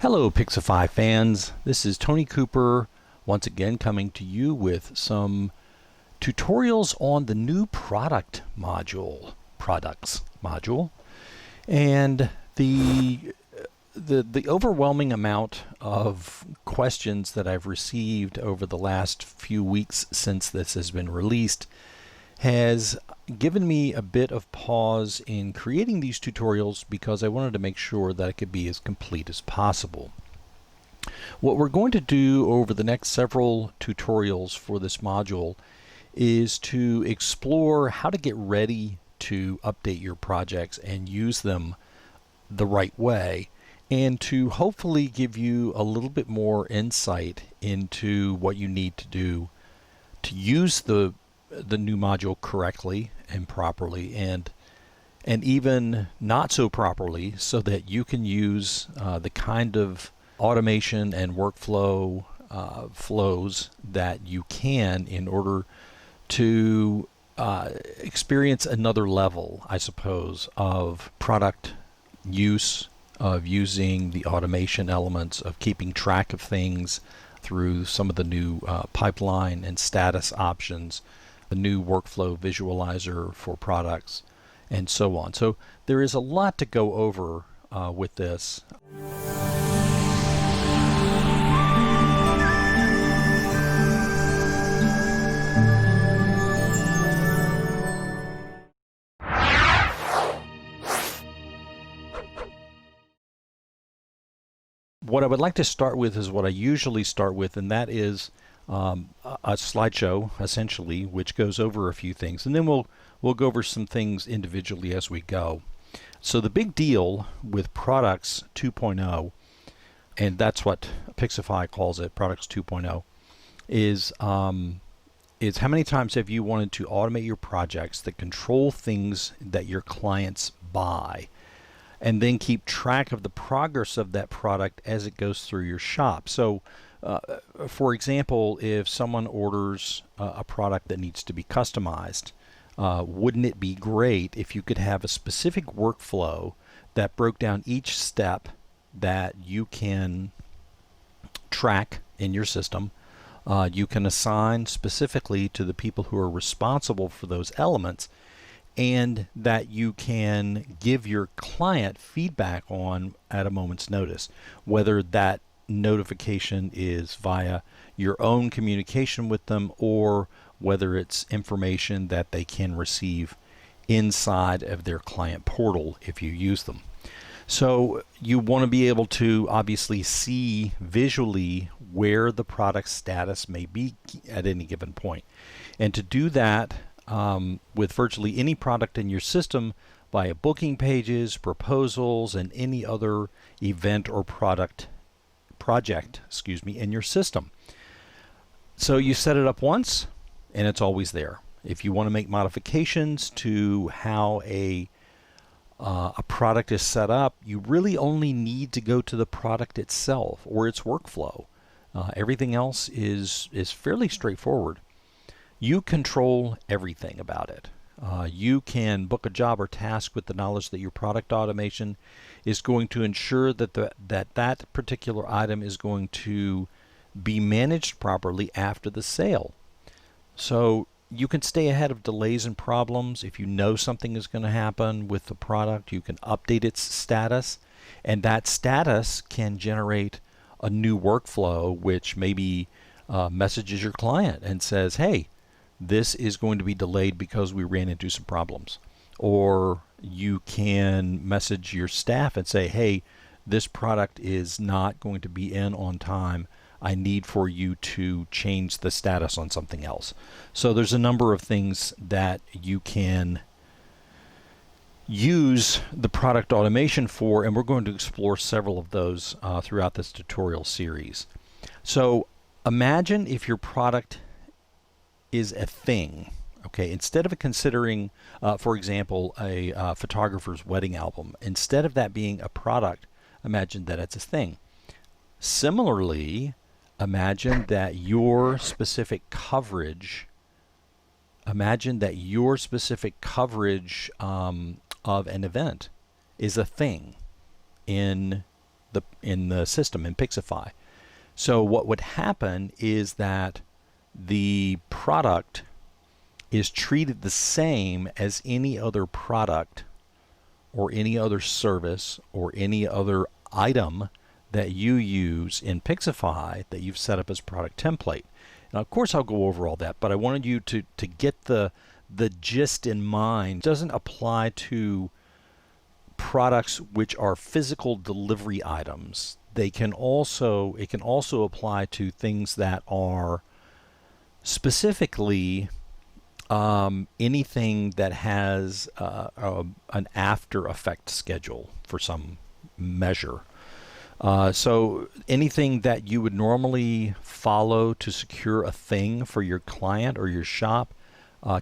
Hello Pixifi fans, this is Tony Cooper once again coming to you with some tutorials on the new products module, and the overwhelming amount of questions that I've received over the last few weeks since this has been released has given me a bit of pause in creating these tutorials because I wanted to make sure that it could be as complete as possible. What we're going to do over the next several tutorials for this module is to explore how to get ready to update your projects and use them the right way, and to hopefully give you a little bit more insight into what you need to do to use the new module correctly and properly, and even not so properly, so that you can use the kind of automation and workflow flows that you can in order to experience another level, I suppose, of product use, of using the automation elements, of keeping track of things through some of the new pipeline and status options, the new workflow visualizer for products, and so on. So there is a lot to go over with this. What I would like to start with is what I usually start with, and that is a slideshow, essentially, which goes over a few things, and then we'll go over some things individually as we go. So the big deal with Products 2.0, and that's what Pixifi calls it, Products 2.0, is how many times have you wanted to automate your projects that control things that your clients buy, and then keep track of the progress of that product as it goes through your shop. So for example, if someone orders a product that needs to be customized, wouldn't it be great if you could have a specific workflow that broke down each step that you can track in your system? You can assign specifically to the people who are responsible for those elements, and that you can give your client feedback on at a moment's notice, whether that notification is via your own communication with them, or whether it's information that they can receive inside of their client portal if you use them. So you want to be able to obviously see visually where the product status may be at any given point, and to do that with virtually any product in your system via booking pages, proposals, and any other event or project in your system. So you set it up once and it's always there. If you want to make modifications to how a product is set up, you really only need to go to the product itself or its workflow. Everything else is fairly straightforward. You control everything about it. You can book a job or task with the knowledge that your product automation is going to ensure that that particular item is going to be managed properly after the sale. So you can stay ahead of delays and problems. If you know something is going to happen with the product, you can update its status, and that status can generate a new workflow which maybe messages your client and says, hey, this is going to be delayed because we ran into some problems. Or you can message your staff and say, hey, this product is not going to be in on time. I need for you to change the status on something else. So there's a number of things that you can use the product automation for, and we're going to explore several of those throughout this tutorial series. So imagine if your product is a thing. Okay, instead of considering, for example, a photographer's wedding album, instead of that being a product, imagine that it's a thing. Similarly, imagine that your specific coverage, of an event is a thing in the system in Pixifi. So what would happen is that the product is treated the same as any other product or any other service or any other item that you use in Pixifi that you've set up as product template. Now, of course, I'll go over all that, but I wanted you to get the gist in mind. It doesn't apply to products which are physical delivery items. It can also apply to things that are specifically anything that has an after effect schedule for some measure. So anything that you would normally follow to secure a thing for your client or your shop,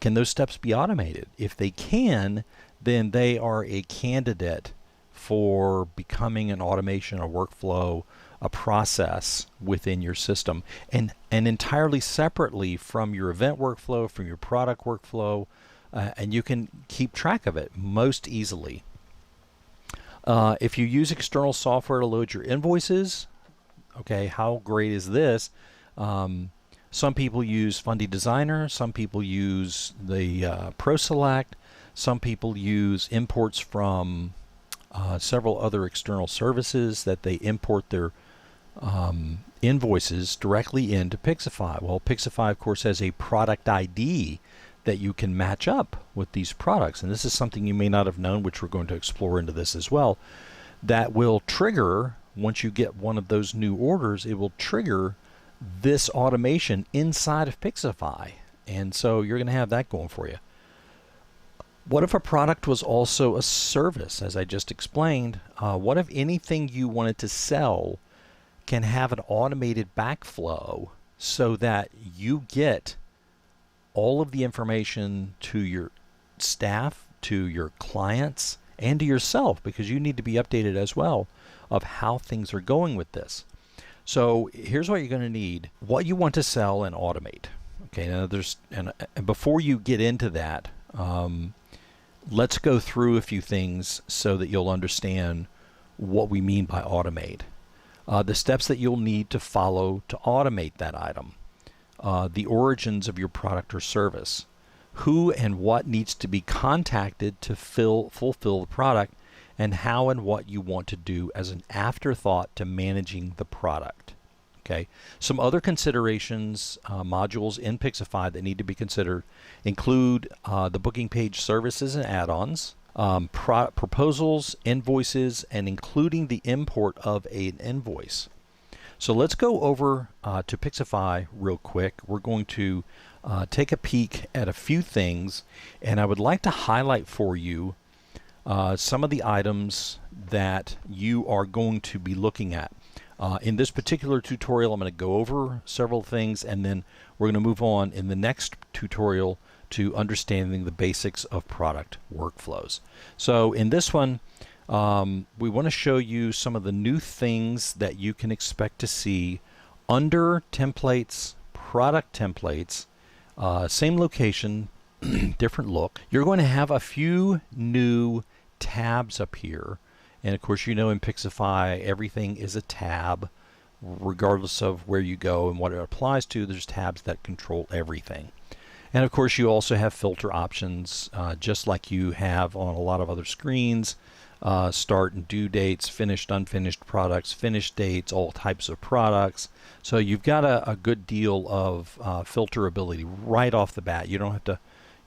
can those steps be automated? If they can, then they are a candidate for becoming an automation, a workflow, a process within your system, and entirely separately from your event workflow, from your product workflow, and you can keep track of it most easily. If you use external software to load your invoices, okay, how great is this? Some people use Fundy Designer, some people use the ProSelect, some people use imports from several other external services that they import their invoices directly into Pixifi. Well, Pixifi, of course, has a product ID that you can match up with these products. And this is something you may not have known, which we're going to explore into this as well, that will trigger, once you get one of those new orders, it will trigger this automation inside of Pixifi. And so you're going to have that going for you. What if a product was also a service, as I just explained? What if anything you wanted to sell can have an automated backflow so that you get all of the information to your staff, to your clients, and to yourself, because you need to be updated as well of how things are going with this. So here's what you're going to need: what you want to sell and automate. Okay, now and before you get into that, let's go through a few things so that you'll understand what we mean by automate. The steps that you'll need to follow to automate that item. The origins of your product or service, who and what needs to be contacted to fulfill the product, and how and what you want to do as an afterthought to managing the product. Okay. Some other considerations, modules in Pixifi that need to be considered include the booking page services and add-ons, proposals, invoices, and including the import of an invoice. So let's go over to Pixifi real quick. We're going to take a peek at a few things, and I would like to highlight for you some of the items that you are going to be looking at. In this particular tutorial, I'm going to go over several things, and then we're going to move on in the next tutorial to understanding the basics of product workflows. So in this one, we want to show you some of the new things that you can expect to see under templates, product templates, same location, different look. You're going to have a few new tabs up here. And of course, you know, in Pixifi, everything is a tab, regardless of where you go and what it applies to. There's tabs that control everything. And of course, you also have filter options, just like you have on a lot of other screens. Start and due dates, finished, unfinished products, finished dates, all types of products. So you've got a good deal of filterability right off the bat. You don't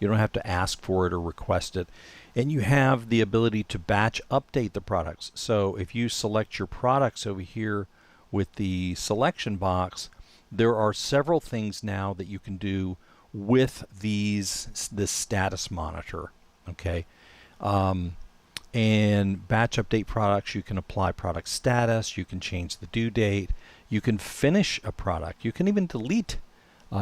have to ask for it or request it. And you have the ability to batch update the products. So if you select your products over here with the selection box, there are several things now that you can do with this status monitor. Okay. And batch update products, you can apply product status, you can change the due date, you can finish a product, you can even delete,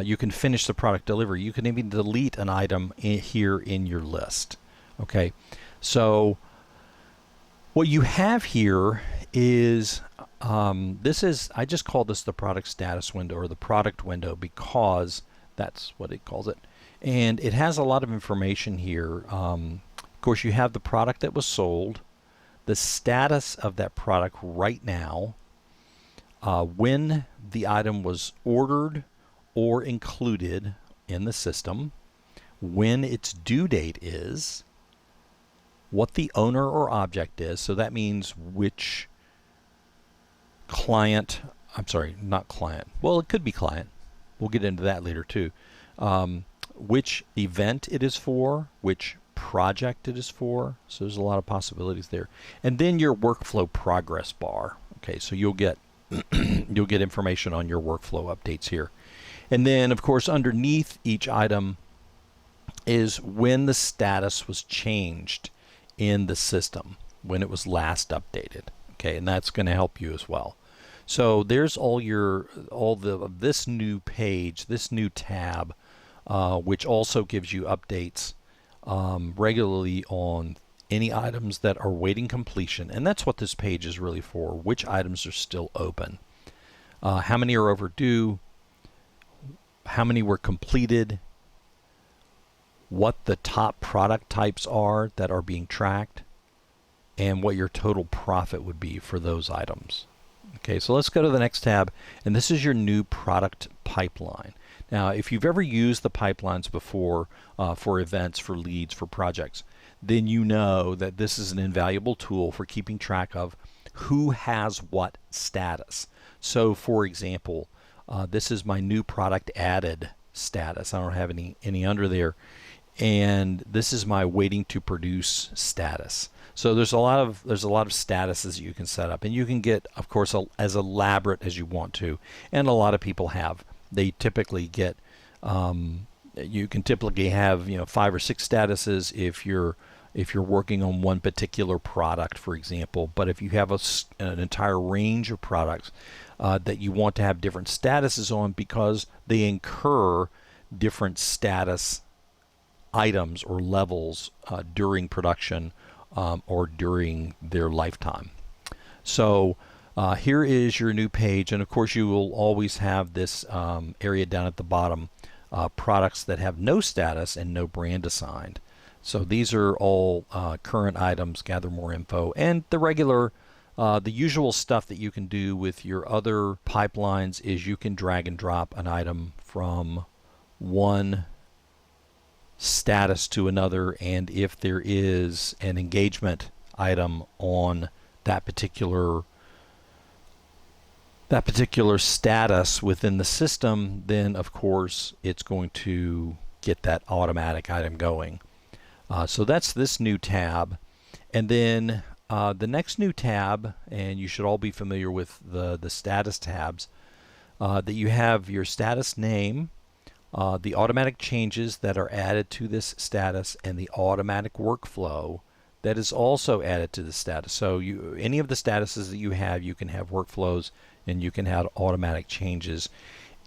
you can finish the product delivery, you can even delete an item here in your list. Okay, so what you have here is, I just call this the product status window or the product window because that's what it calls it. And it has a lot of information here. Of course, you have the product that was sold, the status of that product right now, when the item was ordered or included in the system, when its due date is, what the owner or object is. So that means which client, I'm sorry, not client. Well, it could be client. We'll get into that later too. Which event it is for, which project it is for. So there's a lot of possibilities there. And then your workflow progress bar. Okay, so you'll get you'll get information on your workflow updates here. And then of course underneath each item is when the status was changed in the system, when it was last updated. Okay, and that's going to help you as well. So there's this new page, this new tab, which also gives you updates regularly on any items that are waiting completion. And that's what this page is really for, which items are still open. How many are overdue, how many were completed, what the top product types are that are being tracked, and what your total profit would be for those items. Okay, so let's go to the next tab, and this is your new product pipeline. Now, if you've ever used the pipelines before for events, for leads, for projects, then you know that this is an invaluable tool for keeping track of who has what status. So, for example, this is my new product added status. I don't have any under there. And this is my waiting to produce status. So there's a lot of statuses you can set up, and you can get, of course, as elaborate as you want to, and a lot of people have. They typically get, you can typically have 5 or 6 statuses if you're working on one particular product, for example. But if you have an entire range of products that you want to have different statuses on because they incur different status items or levels during production or during their lifetime. So here is your new page, and of course you will always have this area down at the bottom, products that have no status and no brand assigned. So these are all current items, gather more info, and the regular the usual stuff that you can do with your other pipelines is you can drag and drop an item from one status to another, and if there is an engagement item on that particular status within the system, then of course it's going to get that automatic item going. So that's this new tab. And then the next new tab, and you should all be familiar with the status tabs, that you have your status name, the automatic changes that are added to this status, and the automatic workflow that is also added to the status. So any of the statuses that you can have workflows, and you can have automatic changes.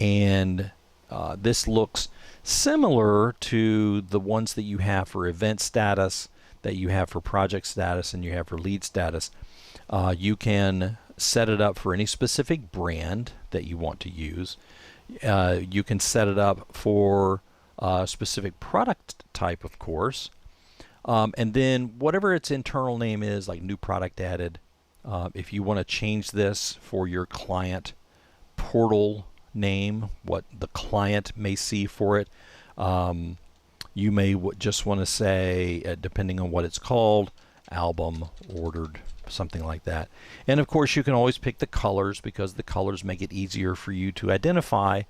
And this looks similar to the ones that you have for event status, that you have for project status, and you have for lead status. You can set it up for any specific brand that you want to use. You can set it up for a specific product type, of course. And then whatever its internal name is, like new product added, if you want to change this for your client portal name, what the client may see for it, you may just want to say, depending on what it's called, album ordered, something like that. And of course you can always pick the colors, because the colors make it easier for you to identify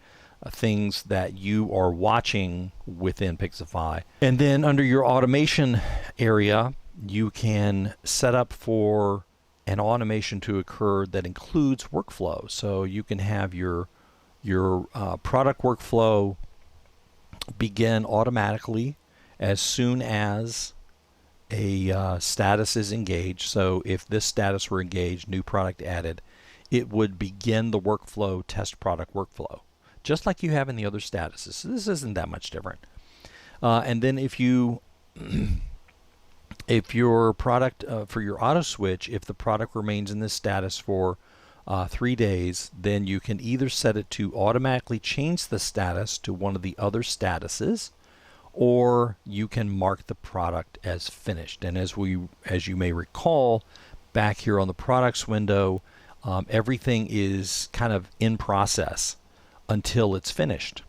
things that you are watching within Pixifi. And then under your automation area, you can set up for an automation to occur that includes workflow. So you can have your product workflow begin automatically as soon as a status is engaged. So if this status were engaged, new product added, it would begin the workflow, test product workflow, just like you have in the other statuses. So this isn't that much different. And then if your product, for your auto switch, if the product remains in this status for 3 days, then you can either set it to automatically change the status to one of the other statuses, or you can mark the product as finished. And as you may recall, back here on the products window, everything is kind of in process until it's finished.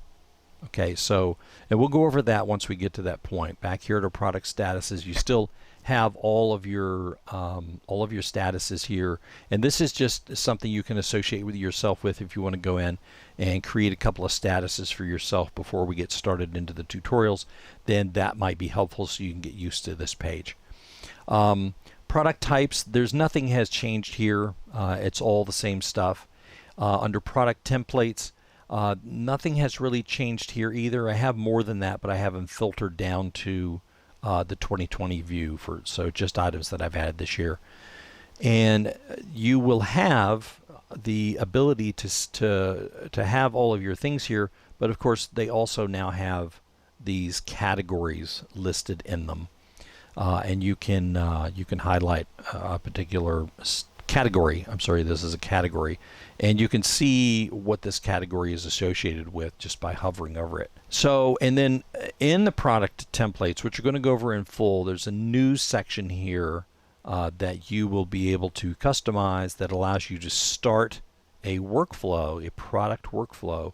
Okay, so, and we'll go over that once we get to that point. Back here at our product statuses, you still have all of your statuses here, and this is just something you can associate with yourself with if you want to go in and create a couple of statuses for yourself before we get started into the tutorials. Then that might be helpful so you can get used to this page. Product types, there's nothing has changed here. It's all the same stuff. Under product templates, nothing has really changed here either. I have more than that, but I have them filtered down to the 2020 view so just items that I've added this year. And you will have the ability to have all of your things here, but of course they also now have these categories listed in them, and you can highlight a particular category. I'm sorry, this is a category, and you can see what this category is associated with just by hovering over it. So, and then in the product templates, which we're going to go over in full, there's a new section here that you will be able to customize that allows you to start a workflow, a product workflow,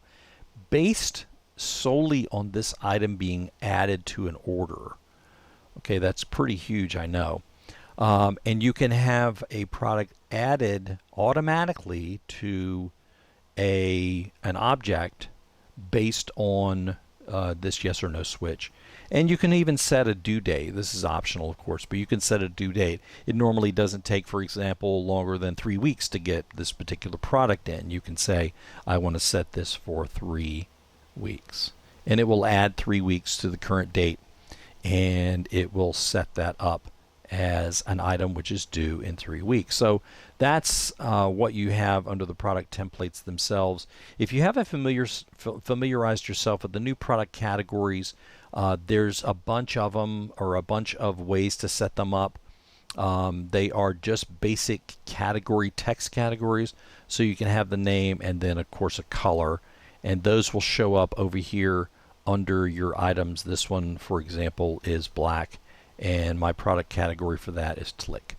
based solely on this item being added to an order. Okay, that's pretty huge, I know. And you can have a product added automatically to an object based on this yes or no switch. And you can even set a due date. This is optional, of course, but you can set a due date. It normally doesn't take, for example, longer than 3 weeks to get this particular product in. You can say, I want to set this for 3 weeks. And it will add 3 weeks to the current date, and it will set that up as an item which is due in 3 weeks. So that's what you have under the product templates themselves. If you haven't familiarized yourself with the new product categories, there's a bunch of them, or a bunch of ways to set them up. They are just basic category text categories, so you can have the name and then of course a color, and those will show up over here under your items. This one, for example, is black, and my product category for that is Tlick.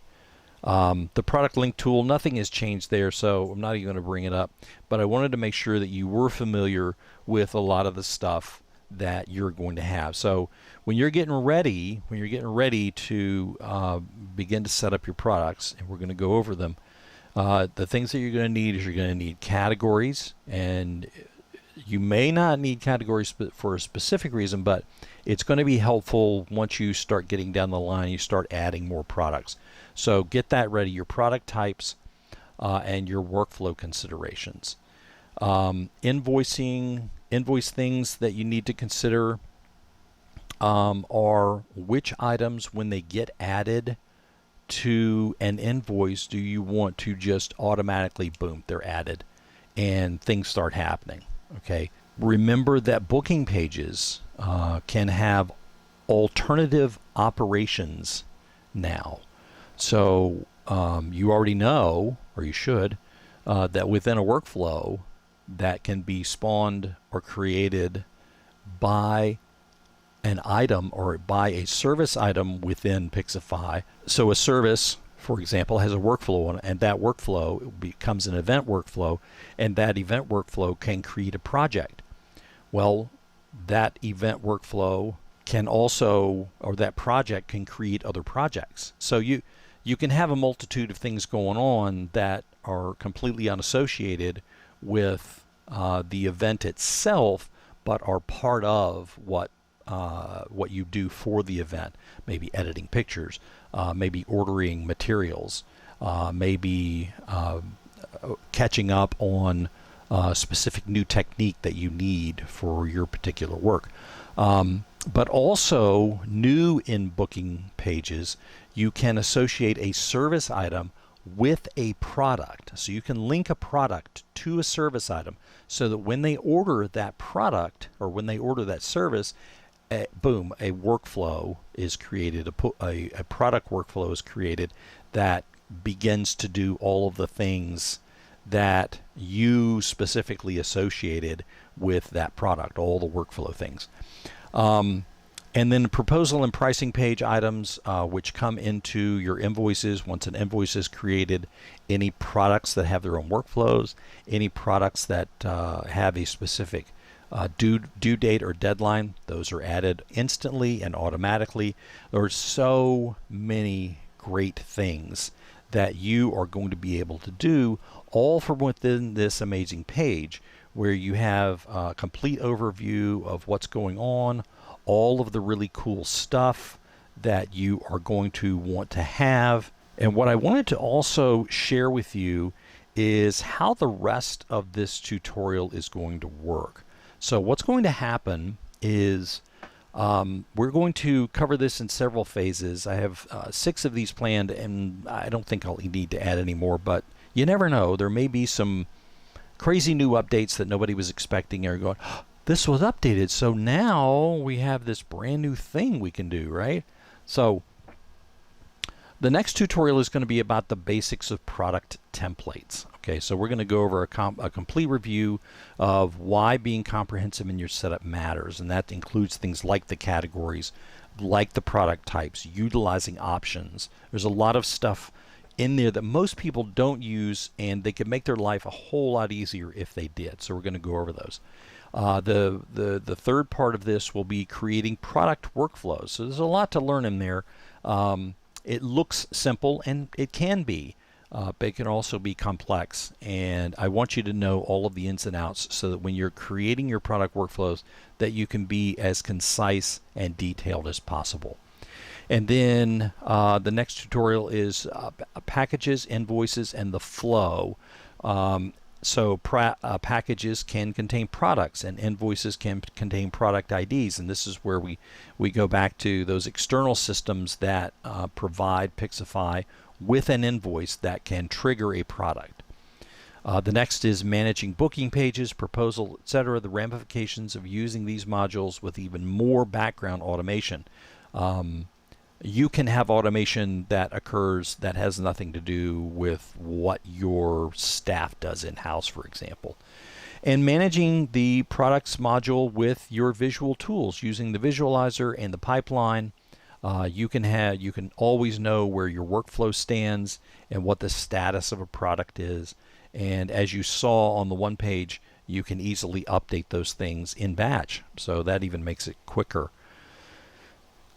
The product link tool, nothing has changed there, so I'm not even going to bring it up, but I wanted to make sure that you were familiar with a lot of the stuff that you're going to have. So when you're getting ready to begin to set up your products, and we're going to go over them, the things that you're going to need is you're going to need categories, and you may not need categories for a specific reason, but it's going to be helpful once you start getting down the line, you start adding more products. So get that ready, your product types and your workflow considerations. Invoice things that you need to consider are which items, when they get added to an invoice, do you want to just automatically, boom, they're added and things start happening. Okay, remember that booking pages can have alternative operations now. So you already know, or you should, that within a workflow that can be spawned or created by an item or by a service item within Pixifi. So a service, for example, has a workflow on it, and that workflow becomes an event workflow, and that event workflow can create a project. Well, that event workflow can also, or that project can create other projects. So you can have a multitude of things going on that are completely unassociated with the event itself, but are part of what you do for the event. Maybe editing pictures, maybe ordering materials, maybe catching up on a specific new technique that you need for your particular work. But also, new in booking pages, you can associate a service item with a product. So you can link a product to a service item so that when they order that product, or when they order that service, boom, a workflow is created, a product workflow is created that begins to do all of the things that you specifically associated with that product, all the workflow things. And then proposal and pricing page items, which come into your invoices once an invoice is created. Any products that have their own workflows, any products that have a specific due date or deadline, those are added instantly and automatically. There are so many great things that you are going to be able to do all from within this amazing page, where you have a complete overview of what's going on, all of the really cool stuff that you are going to want to have. And what I wanted to also share with you is how the rest of this tutorial is going to work. So what's going to happen is we're going to cover this in several phases. I have 6 of these planned, and I don't think I'll need to add any more, but you never know. There may be some crazy new updates that nobody was expecting, or going, oh, this was updated, so now we have this brand new thing we can do, right? So the next tutorial is going to be about the basics of product templates. Okay, so we're going to go over a complete review of why being comprehensive in your setup matters, and that includes things like the categories, like the product types, utilizing options. There's a lot of stuff in there that most people don't use, and they could make their life a whole lot easier if they did. So we're going to go over those. The third part of this will be creating product workflows. So there's a lot to learn in there. It looks simple, and it can be, but it can also be complex. And I want you to know all of the ins and outs so that when you're creating your product workflows, that you can be as concise and detailed as possible. And then the next tutorial is packages, invoices, and the flow. Packages can contain products, and invoices can contain product IDs, and this is where we go back to those external systems that provide Pixifi with an invoice that can trigger a product. The next is managing booking pages, proposal, etc., the ramifications of using these modules with even more background automation. You can have automation that occurs that has nothing to do with what your staff does in-house, for example. And managing the products module with your visual tools using the visualizer and the pipeline. You can always know where your workflow stands and what the status of a product is. And as you saw on the one page, you can easily update those things in batch. So that even makes it quicker.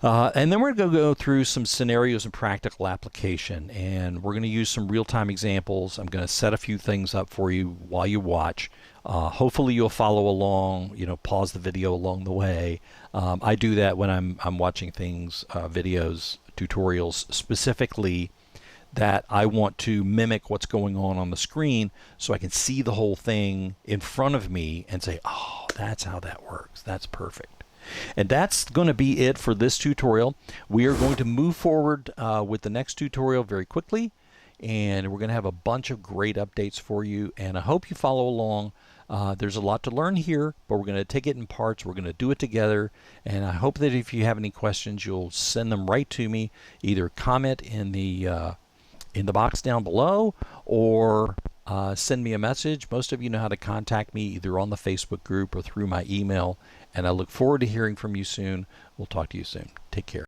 And then we're going to go through some scenarios and practical application, and we're going to use some real-time examples. I'm going to set a few things up for you while you watch. Hopefully you'll follow along, pause the video along the way. I do that when I'm watching things, videos, tutorials specifically that I want to mimic what's going on the screen, so I can see the whole thing in front of me and say, oh, that's how that works. That's perfect. And that's going to be it for this tutorial. We are going to move forward with the next tutorial very quickly, and we're going to have a bunch of great updates for you, and I hope you follow along. There's a lot to learn here, but we're going to take it in parts. We're going to do it together, and I hope that if you have any questions, you'll send them right to me. Either comment in the box down below, or send me a message. Most of you know how to contact me either on the Facebook group or through my email, and I look forward to hearing from you soon. We'll talk to you soon. Take care.